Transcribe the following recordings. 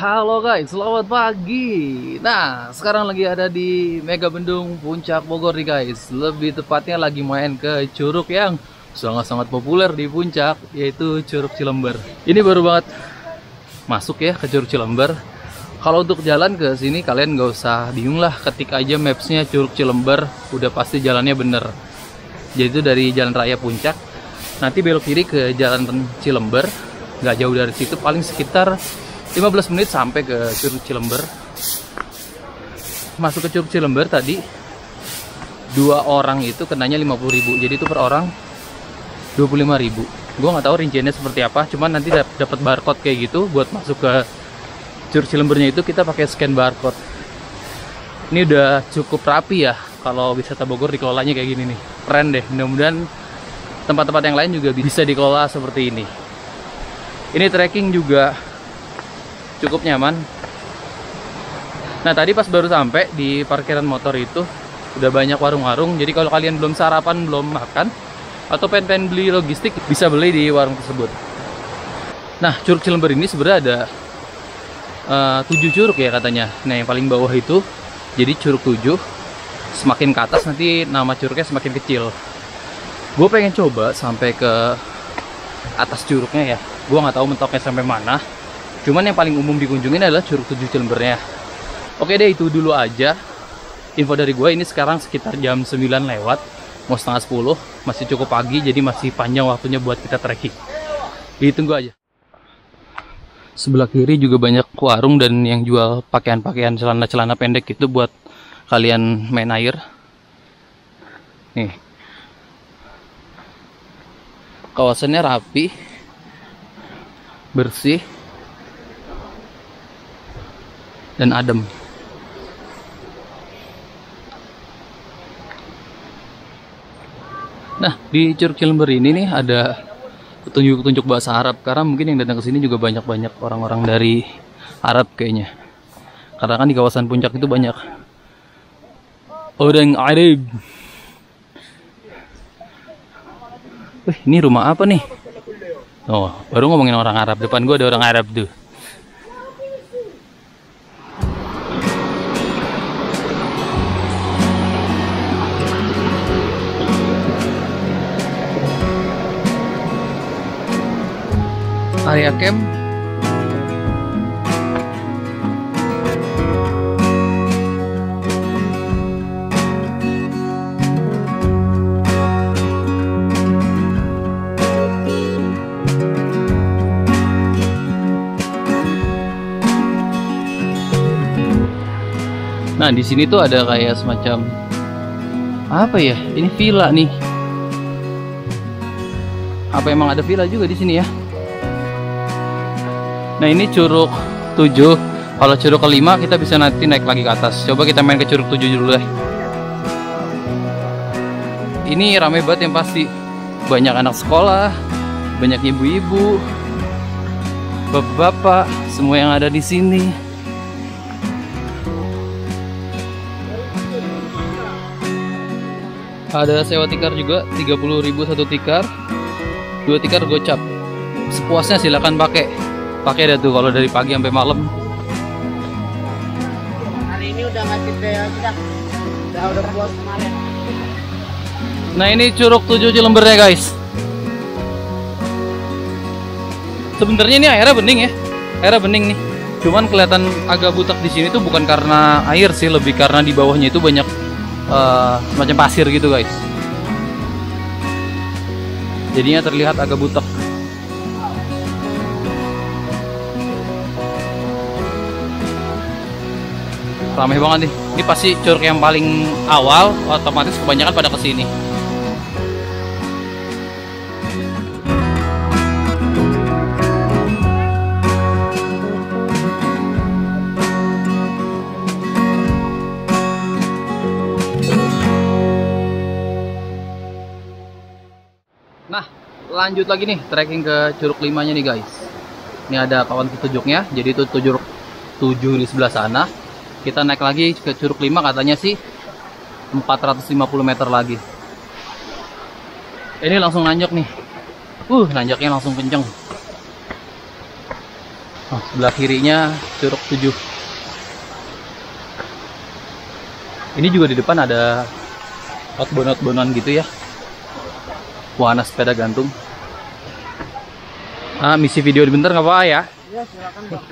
Halo guys, selamat pagi. Nah, sekarang lagi ada di Mega Bendung Puncak Bogor nih guys. Lebih tepatnya lagi main ke curug yang sangat-sangat populer di Puncak, yaitu Curug Cilember. Ini baru banget masuk ya ke Curug Cilember. Kalau untuk jalan ke sini kalian nggak usah bingung lah, ketik aja mapsnya Curug Cilember, udah pasti jalannya bener. Jadi itu dari Jalan Raya Puncak, nanti belok kiri ke Jalan Cilember. Nggak jauh dari situ, paling sekitar 15 menit sampai ke Curug Cilember. Masuk ke Curug Cilember tadi, 2 orang itu kenanya 50.000, jadi itu per orang 25.000. Gue nggak tahu rinciannya seperti apa, cuman nanti dapat barcode kayak gitu buat masuk ke Curug Cilembernya. Itu kita pakai scan barcode. Ini udah cukup rapi ya, kalau wisata Bogor dikelolanya kayak gini nih, keren deh. Mudah-mudahan tempat-tempat yang lain juga bisa dikelola seperti ini. Ini trekking juga cukup nyaman. Nah, tadi pas baru sampai di parkiran motor itu udah banyak warung-warung. Jadi kalau kalian belum sarapan, belum makan, atau pengen beli logistik, bisa beli di warung tersebut. Nah, Curug Cilember ini sebenarnya ada 7 curug ya katanya. Nah, yang paling bawah itu jadi Curug 7. Semakin ke atas nanti nama curugnya semakin kecil. Gue pengen coba sampai ke atas curugnya ya. Gue nggak tahu mentoknya sampai mana. Cuman yang paling umum dikunjungin adalah Curug 7 Cilembernya. Oke deh, itu dulu aja info dari gue. Ini sekarang sekitar jam 9 lewat, mau setengah 10. Masih cukup pagi, jadi masih panjang waktunya buat kita trekking. Ditunggu aja. Sebelah kiri juga banyak warung dan yang jual pakaian-pakaian, celana-celana pendek itu buat kalian main air. Nih, kawasannya rapi, bersih, dan adem. Nah, di Curug Cilember ini nih ada petunjuk-petunjuk bahasa Arab, karena mungkin yang datang ke sini juga banyak orang-orang dari Arab kayaknya. Karena kan di kawasan puncak itu banyak orang Arab. Ini rumah apa nih? Oh, baru ngomongin orang Arab. Depan gua ada orang Arab tuh. Area camp. Nah, di sini tuh ada kayak semacam apa ya? Ini villa nih. Apa emang ada villa juga di sini ya? Nah, ini Curug 7. Kalau Curug ke-5 kita bisa nanti naik lagi ke atas. Coba kita main ke Curug 7 dulu deh. Ini rame banget yang pasti. Banyak anak sekolah, banyak ibu-ibu, bapak-bapak, semua yang ada di sini. Ada sewa tikar juga, 30.000 satu tikar. 2 tikar gocap. Sepuasnya silakan pakai. Pakai dah tuh kalau dari pagi sampai malam. Hari ini udah ngasih udah puas kemarin. Nah, ini Curug 7 Cilembernya guys. Sebenarnya ini airnya bening ya. Airnya bening nih. Cuman kelihatan agak butak di sini tuh bukan karena air sih, lebih karena di bawahnya itu banyak semacam pasir gitu guys. Jadinya terlihat agak butak. Ramai banget nih. Ini pasti curug yang paling awal, otomatis kebanyakan pada kesini. Nah, lanjut lagi nih trekking ke Curug 5-nya nih guys. Ini ada kawan petunjuknya. Jadi itu Curug 7 di sebelah sana. Kita naik lagi ke Curug 5, katanya sih 450 meter lagi. Ini langsung nanjak nih. Nanjaknya langsung kenceng. Oh, sebelah kirinya Curug 7. Ini juga di depan ada outbound-outboundan gitu ya. Wahana sepeda gantung. Misi video bentar nggak apa-apa ya? Iya, silakan Bang.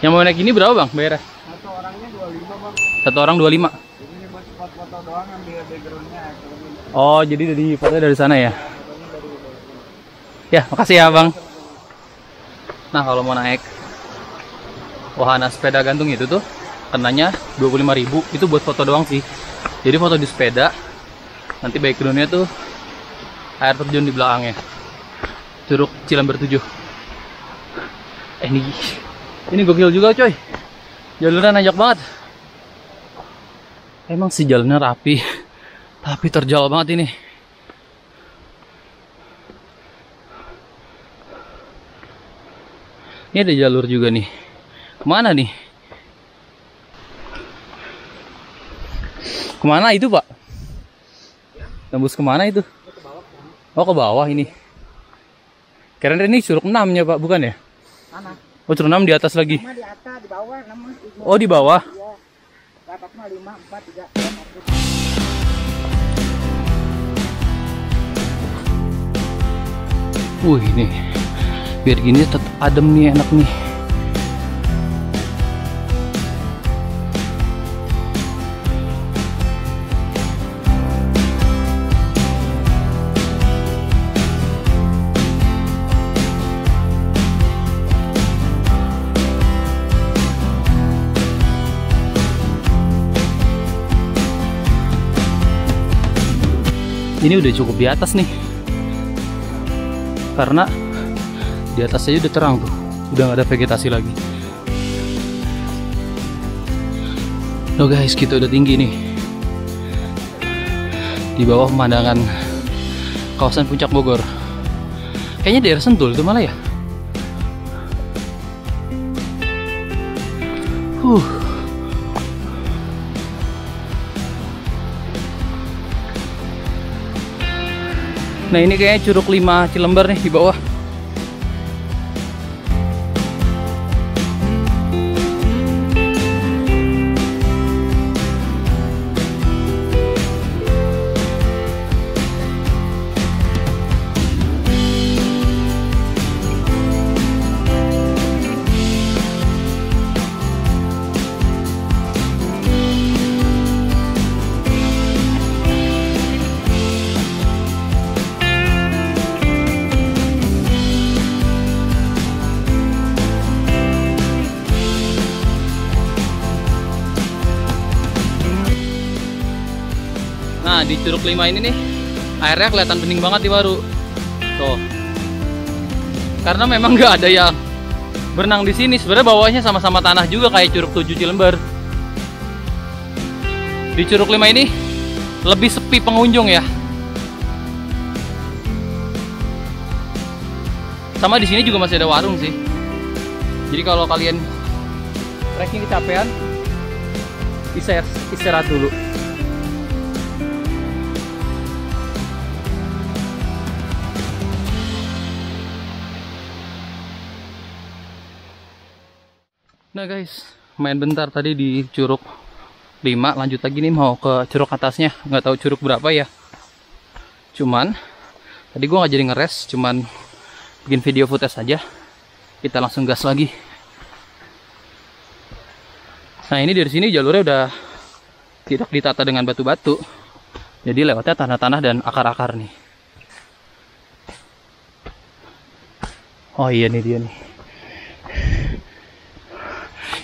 Yang mau naik ini berapa Bang bayarnya? Satu orangnya 25 Bang. Satu orang 25. Ini buat foto doang, ambil backgroundnya. Oh, jadi dari foto dari sana ya? Ya, makasih ya Bang. Nah, kalau mau naik wahana sepeda gantung itu tuh kenanya 25.000. Itu buat foto doang sih. Jadi foto di sepeda, nanti backgroundnya tuh air terjun di belakangnya. Curug Cilember 7. Ini gokil juga coy. Jalurnya nanjak banget. Emang sih jalannya rapi, tapi terjal banget ini. Ini ada jalur juga nih. Kemana nih? Kemana itu Pak? Tembus kemana itu? Oh, ke bawah ini. Keren ini Curug 6 nya Pak, bukan ya? Mana? Oh, Curug 6 di atas lagi. Di atas, di bawah, namun. Oh, di bawah. Iya. Ke atas mah 5, 4, 3, 4. Ini biar gini tetap adem nih, enak nih. Ini udah cukup di atas nih, karena di atas aja udah terang tuh, udah nggak ada vegetasi lagi. Loh guys, kita udah tinggi nih. Di bawah pemandangan kawasan Puncak Bogor. Kayaknya daerah Sentul itu malah ya. Nah, ini kayaknya Curug 5 Cilember nih di bawah. Nah, di Curug 5 ini nih airnya kelihatan bening banget di baru. Tuh. Karena memang nggak ada yang berenang di sini. Sebenarnya bawahnya sama-sama tanah juga kayak Curug 7 Cilember. Di Curug 5 ini lebih sepi pengunjung ya. Sama di sini juga masih ada warung sih. Jadi kalau kalian trekking kecapean, bisa istirahat dulu. Nah guys, main bentar tadi di Curug 5, lanjut lagi nih mau ke curug atasnya. Nggak tahu curug berapa ya. Cuman tadi gua nggak jadi ngeres, cuman bikin video footage aja. Kita langsung gas lagi. Nah, ini dari sini jalurnya udah tidak ditata dengan batu-batu. Jadi lewatnya tanah-tanah dan akar-akar nih. Oh iya nih dia nih.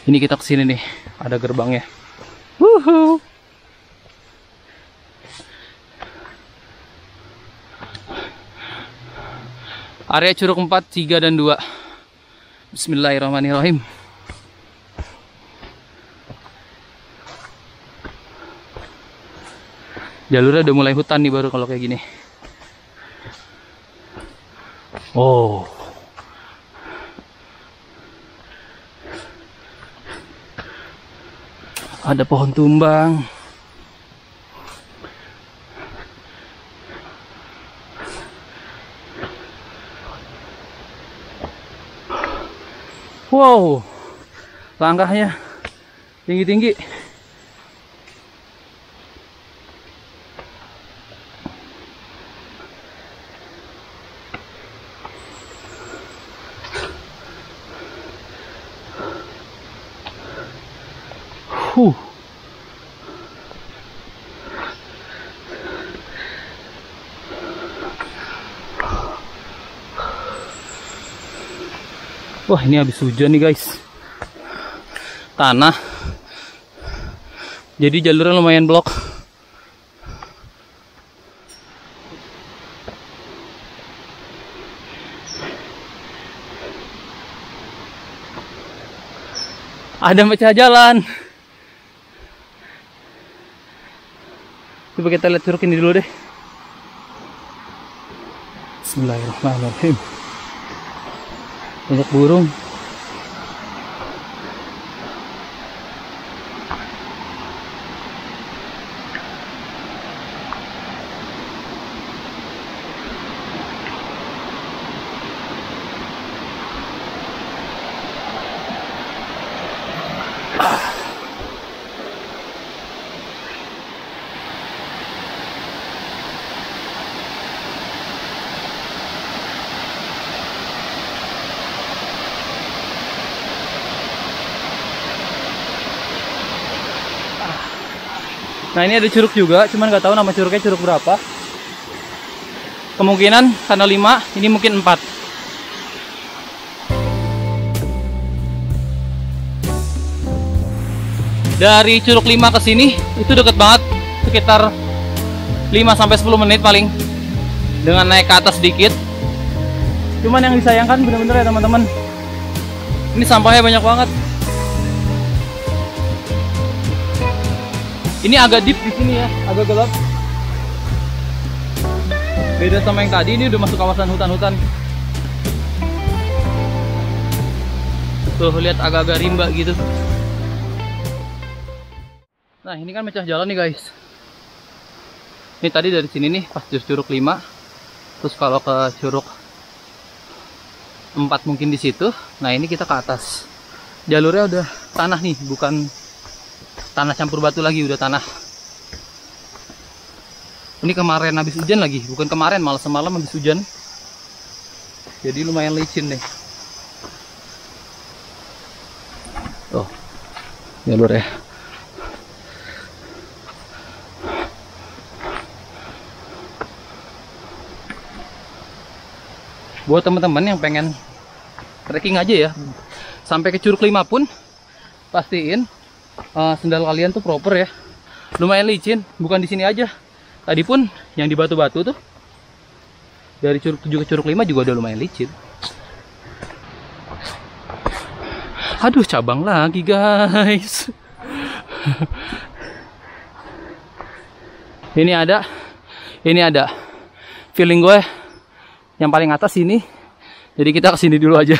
Ini kita kesini nih, ada gerbangnya. Wuhu. Area Curug 4, 3, dan 2. Bismillahirrahmanirrahim. Jalurnya udah mulai hutan nih baru kalau kayak gini. Oh. Ada pohon tumbang. Wow, langkahnya tinggi-tinggi. Wah, ini habis hujan nih guys. Tanah. Jadi jalurnya lumayan blok. Ada pecah jalan. Coba kita lihat curug ini dulu deh. Bismillahirrahmanirrahim. Banyak burung. Nah, ini ada curug juga, cuman nggak tahu nama curugnya curug berapa. Kemungkinan karena 5, ini mungkin 4. Dari curug 5 ke sini itu deket banget, sekitar 5-10 menit paling. Dengan naik ke atas sedikit. Cuman yang disayangkan bener-bener ya teman-teman, ini sampahnya banyak banget. Ini agak deep di sini ya, agak gelap. Beda sama yang tadi, ini udah masuk kawasan hutan-hutan. Tuh, lihat agak-agak rimba gitu. Nah, ini kan mecah jalan nih guys. Ini tadi dari sini nih, pas curug 5. Terus kalau ke curug 4 mungkin di situ. Nah, ini kita ke atas. Jalurnya udah tanah nih, bukan tanah campur batu lagi, udah tanah. Ini kemarin habis hujan lagi, bukan kemarin, malah semalam habis hujan. Jadi lumayan licin deh. Oh, jalur ya. Buat teman-teman yang pengen trekking aja ya, sampai ke curug 5 pun pastiin sendal kalian tuh proper ya. Lumayan licin, bukan di sini aja. Tadi pun yang di batu-batu tuh, dari curug 7 ke curug 5 juga udah lumayan licin. Aduh, cabang lagi guys. Ini ada. Feeling gue yang paling atas ini. Jadi kita kesini dulu aja.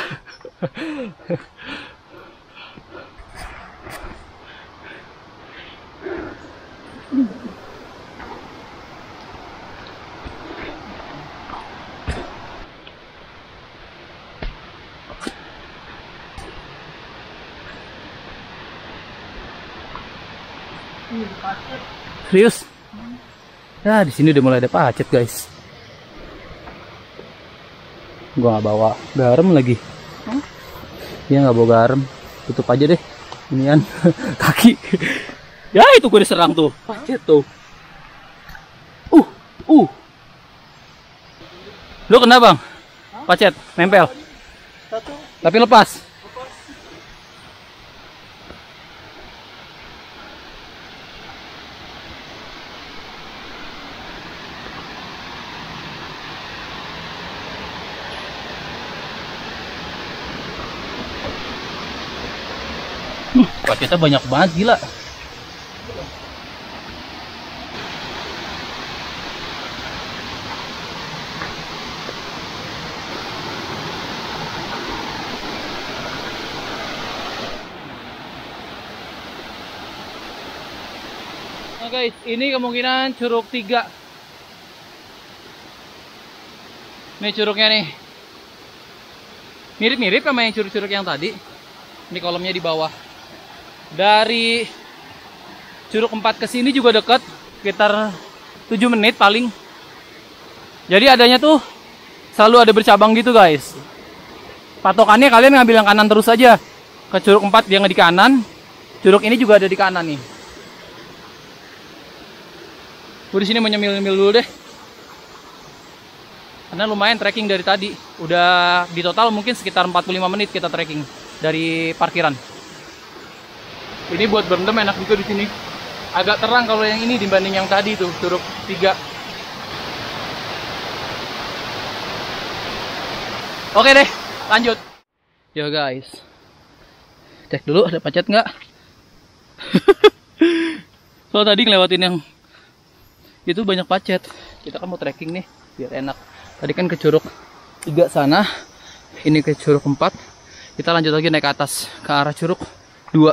Serius? Ya, di sini udah mulai ada pacet, guys. Gua nggak bawa garam lagi. Iya, nggak bawa garam. Tutup aja deh. Inian kaki. Ya, itu gue diserang tuh. Pacet tuh. Lu kena, Bang? Pacet, nempel. Tapi lepas. Paketnya banyak banget, gila. Nah guys, ini kemungkinan curug 3. Nih curugnya nih. Mirip-mirip sama yang curug-curug yang tadi. Ini kolomnya di bawah. Dari Curug 4 ke sini juga dekat, sekitar 7 menit paling. Jadi adanya tuh selalu ada bercabang gitu guys. Patokannya kalian ngambil yang kanan terus aja. Ke Curug 4 dia nggak di kanan. Curug ini juga ada di kanan nih. Gue di sini mau nyemil-nyemil dulu deh. Karena lumayan trekking dari tadi. Udah di total mungkin sekitar 45 menit kita trekking dari parkiran. Ini buat berendam enak juga di sini. Agak terang kalau yang ini dibanding yang tadi tuh, Curug 3. Oke deh, lanjut. Yo guys. Cek dulu ada pacet nggak? So tadi ngelewatin yang itu banyak pacet. Kita kan mau trekking nih biar enak. Tadi kan ke Curug 3 sana, ini ke Curug 4. Kita lanjut lagi naik ke atas ke arah Curug 2.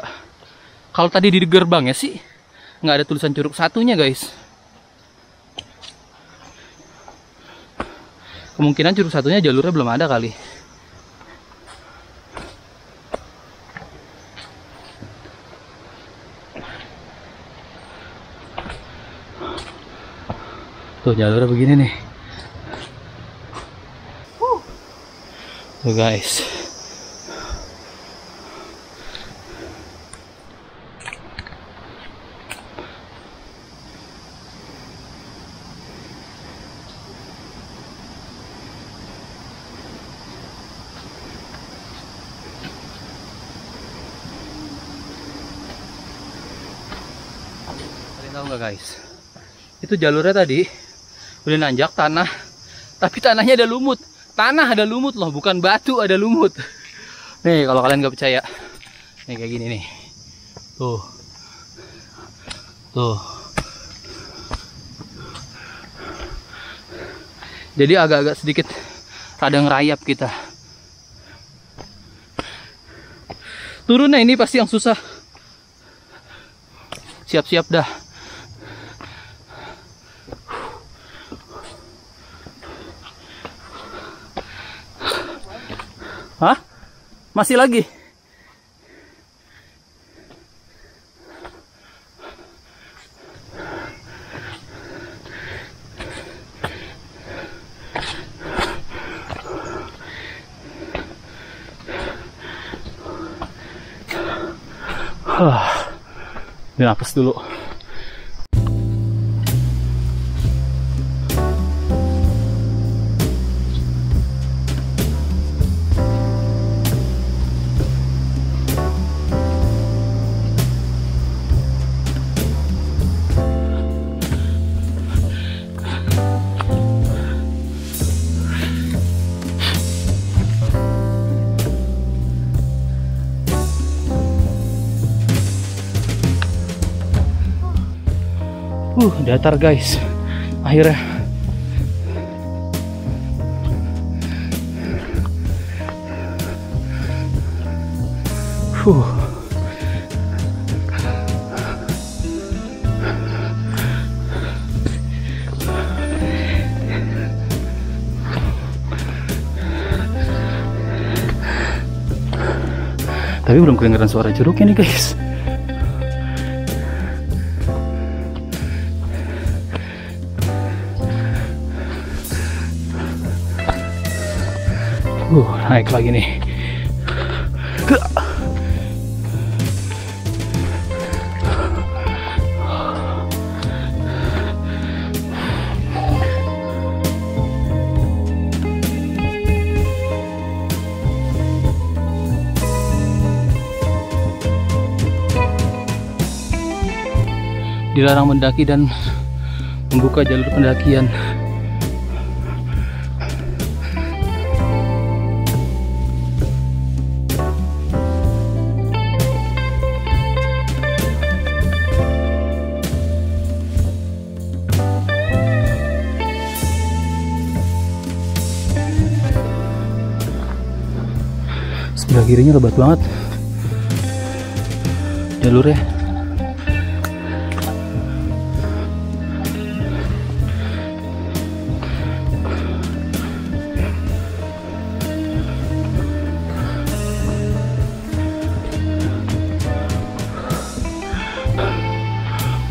Kalau tadi di gerbangnya sih nggak ada tulisan Curug 1-nya guys. Kemungkinan Curug 1-nya jalurnya belum ada kali. Tuh jalurnya begini nih. Tuh guys. Kalian tahu nggak guys? Itu jalurnya tadi udah nanjak tanah, tapi tanahnya ada lumut. Tanah ada lumut loh, bukan batu ada lumut. Nih kalau kalian nggak percaya, nih kayak gini nih. Tuh, tuh. Jadi agak-agak sedikit rada ngerayap kita. Turunnya ini pasti yang susah. Siap-siap dah. Hah? Masih lagi? Ambil napas dulu. Datar guys, akhirnya. Tapi belum kedengeran suara jeruknya nih guys. Naik lagi nih. Dilarang mendaki dan membuka jalur pendakian. Sebelah kirinya lebat banget jalurnya.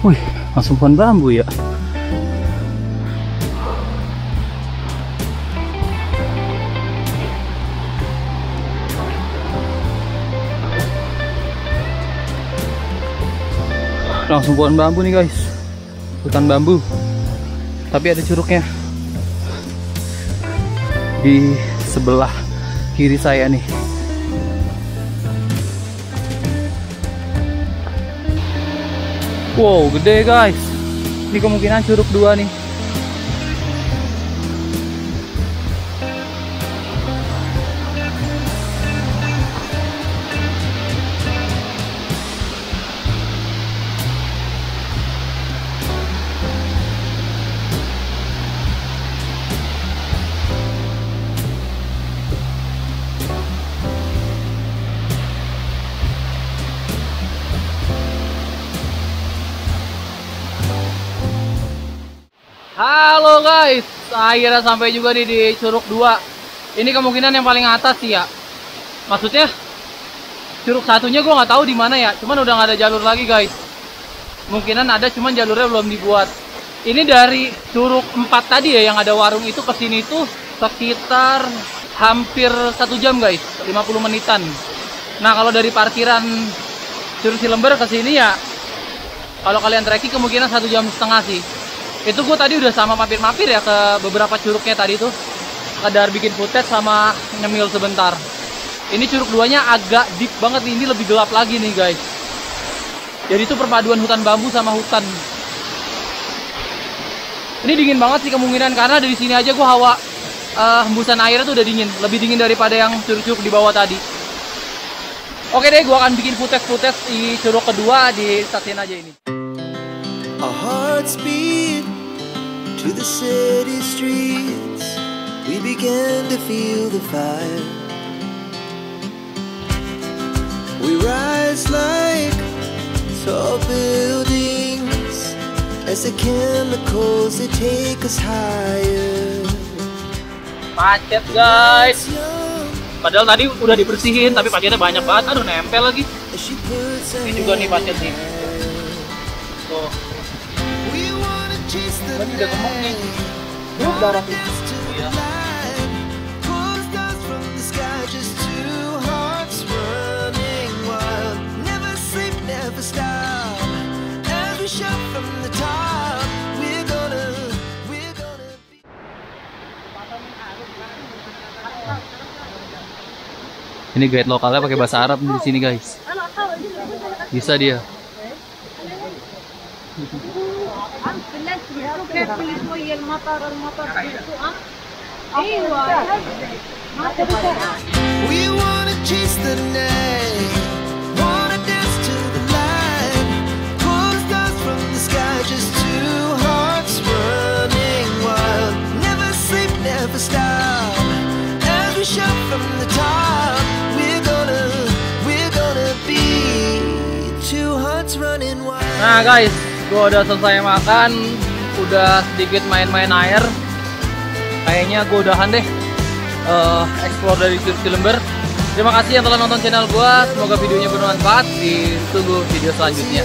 Wih, langsung pohon bambu ya. Langsung pohon bambu nih guys, hutan bambu, tapi ada curugnya di sebelah kiri saya nih. Wow, gede guys. Ini kemungkinan curug 2 nih. Halo guys, akhirnya sampai juga nih di Curug 2. Ini kemungkinan yang paling atas sih ya. Maksudnya Curug satunya gue nggak tahu di mana ya. Cuman udah nggak ada jalur lagi guys. Kemungkinan ada, cuman jalurnya belum dibuat. Ini dari Curug 4 tadi ya yang ada warung itu ke sini tuh sekitar hampir 1 jam guys, 50 menitan. Nah kalau dari parkiran Curug Cilember ke sini ya, kalau kalian trekking kemungkinan 1,5 jam sih. Itu gue tadi udah sama mampir-mampir ya ke beberapa curugnya tadi tuh. Kadar bikin footage sama nyemil sebentar. Ini Curug 2-nya agak deep banget nih, ini lebih gelap lagi nih guys. Jadi itu perpaduan hutan bambu sama hutan. Ini dingin banget sih kemungkinan, karena dari sini aja gue hawa hembusan airnya tuh udah dingin. Lebih dingin daripada yang curug-curug di bawah tadi. Oke deh, gue akan bikin footage di curug kedua, di stasiun aja ini. Our hearts beat to the city streets. We began to feel the fire. We rise like tall buildings as the chemicals they take us higher. Macet guys. Padahal tadi udah dibersihin, tapi macetnya banyak banget. Aduh, nempel lagi. Ini juga nih macet nih. Tuh. Kan udah gemuk nih. Darah nih. Iya. Ini guide lokalnya pakai bahasa Arab di sini guys. Bisa dia. We wanna chase the night, wanna dance to the light, pull stars from the sky, just two hearts running wild. Never sleep, never stop, as we shout from the top. We're gonna be two hearts running wild. Nah guys, gue udah selesai makan, udah sedikit main-main air. Kayaknya gue udahan deh explore dari Curug Cilember. Terima kasih yang telah nonton channel gue. Semoga videonya bermanfaat. Ditunggu video selanjutnya.